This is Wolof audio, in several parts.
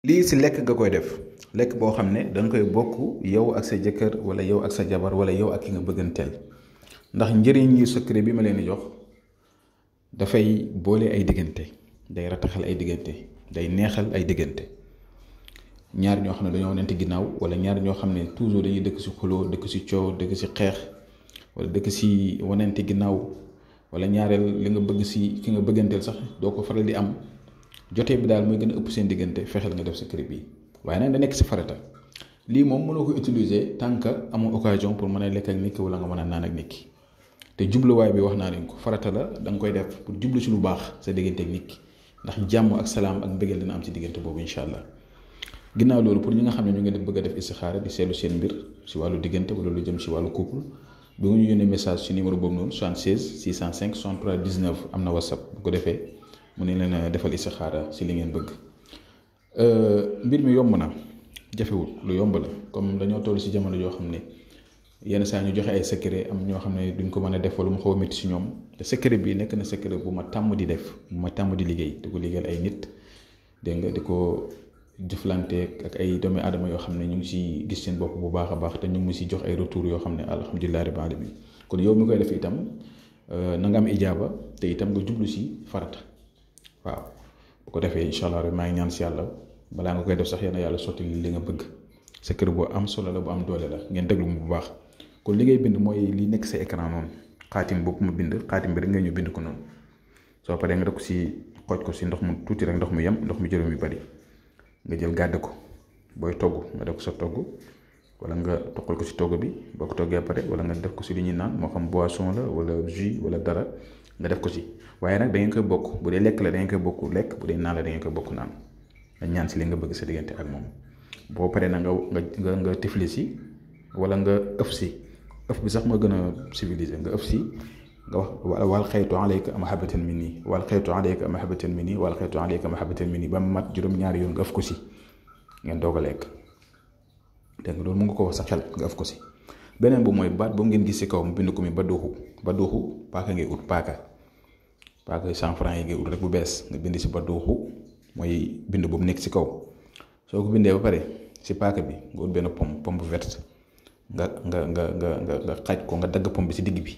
lii si lekk nga koy def lekk boo xam ne danga koy bokk yow ak sa jëkkër wala yow ak sa jabar wala yow ak ki nga bëgganteel ndax njëriñ yi secret bi ma leen di jox dafay boole ay diggante day rataxal ay diggante day neexal ay diggante ñaar ñoo xam ne dañoo wanante ginnaaw wala ñaar ñoo xam ne toujours dañuy dëkk si xuloo dëkk si coow dëkk si xeex wala dëkk si wanante ginnaaw wala ñaareel li nga bëgg si ki nga bëgganteel sax doo ko faral di am jotee bi daal mooy gën a ëpp seen diggante fexeel nga def secret bi waaye nag da nekk si farata lii moom mënoo ko utiliser tant que amoo occasion pour mën a lekk ak nit ki wala nga mën a naan ak nit ki te jubluwaay bi wax naa leen ko farata la da nga koy def pour jublu si lu baax sa diggante ak nit ki ndax jàmm ak salaam ak mbëggeel dina am ci diggante boobu incha allah ginnaaw loolu pour ñi nga xam ne ñu ngi bëgg a def istixaara di seetlu seen mbir si wàllu diggante wala lu jëm si wàllu couple bi nga ñu yónnee message si numéro boobu noonu 76 605 63 19 am na whatsapp bu ko defee mu ne leen defal istixaara si li ngeen bëgg mbir mi yomb na jafewul lu yomb la comme dañoo toll si jamono yoo xam ne yenn saa ñu joxe ay secret am ñoo xam ne duñ ko mën a def wala mu xaw a métti si ñoom te secret bi nekk na secret bu ma tàmm di def bu ma tàmm di liggéey di ko liggéeyal ay nit dégg nga di ko jëflante ak ay doomi aadama yoo xam ne ñu ngi si gis seen bopp bu baax a baax te ñu ngi si jox ay retour yoo xam ne alhamdulilah rabbil alamin kon yow mi koy def itam na nga am ijaaba te itam nga jublu si farata waaw bu ko defee incha allah rek maa ngi ñaan si yàlla balaa nga koy def sax yéen a yàlla sotti li nga bëgg secret bu am solo la bu am doole la ngeen déglu mu bu baax kon li ngay bind mooy li nekk sa écran noonu xaatim boobu ma bind xaatim bi rek nga ñu bind ko noonu soo paree nga def ko si xooj ko si ndox mu tuuti rek ndox mu yem ndox mu jërëm yu bari nga jël gàdd ko booy togg nga def ko sa togg wala nga toqal ko si togg bi boo ko toggee pare wala nga def ko si li ñuy naan moo xam boisson la wala jus wala dara nga def ko si waaye nag da ngeen koy bokk bu dee lekk la da ngeen koy bokk lekk bu dee naan la da ngeen koy bokk naan nga ñaan si li nga bëgg sa diggante ak moom boo paree nag nga tifli si wala nga ëf si ëf bi sax moo gën a civilisé nga ëf si nga wax wal xaytu alayka mahabbatan minni wal xaytu alayka mahabbatan minni wal xaytu alayka mahabbatan minni ba mu mat juróom-ñaari yoon nga ëf ko si ngeen doog a lekk dégg nga loolu mu nga ko wax sa xel nga ëf ko si beneen bu mooy baat boobu ngeen gis si kaw mu bind ko mi baduuxu paaka ngay ut paaka 100 francs yi ngay ut rek bu bees nga bind si baduuxu mooy bind boobu nekk si kaw soo ko bindee ba pare si paaka bi nga ut benn pomme bu verte nga xaaj ko nga dagg pomme bi si digg bi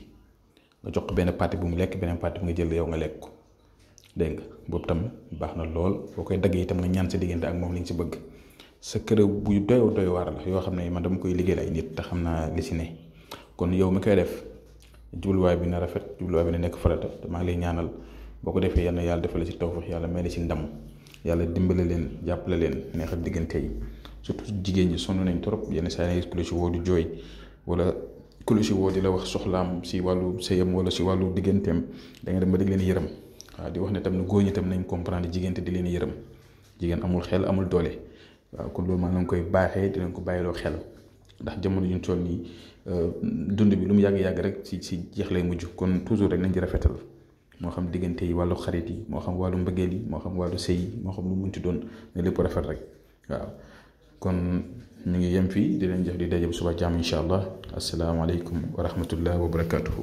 nga jox ko benn partie bu mu lekk beneen partie bi nga jël yow nga lekk ko dégg nga boobu tam baax na lool boo koy daggee itam nga ñaan sa diggante ak moom li nga si bëgg sa kër bu doy waar la yoo xam ne man dama koy liggéeyal ay nit te xam naa li si ne kon yow mi koy def jubluwaay bi na rafet jubluwaay bi na nekk farata te maa ngi lay ñaanal boo ko defee yàlla yàlla defal si tawfiq yàlla may la si ndam yàlla dimbale leen jàppale leen neexal diggante yi surtout jigéen ñi sonn nañ trop yenn saa yi ku la si woo di jooy wala ku la si woo di la wax soxlaam si wàllu sëyam wala si wàllu digganteem da nga dem ba di leen yërëm waaw di wax ne tam ne góor ñi tam nañ comprendre jigéen te di leen yërëm jigéen amul xel amul doole waaw kon loolu maa ngi leen koy baaxee di leen ko bàyyiloo xel ndax jamono ñu toll nii dund bi lu mu yàgg-yàgg rek si jeex lay mujj kon toujours rek nañ ci rafetal moo xam diggante yi wàllu xarit yi moo xam wàllu mbëggeel yi moo xam wàllu sëy yi moo xam lu munti doon ne lépp rafet rek waaw kon ñu ngi yem fii di leen jox di daje bu suba jàmm incha allah asalaamaaleykum wa rahmatullah wa barakatuhu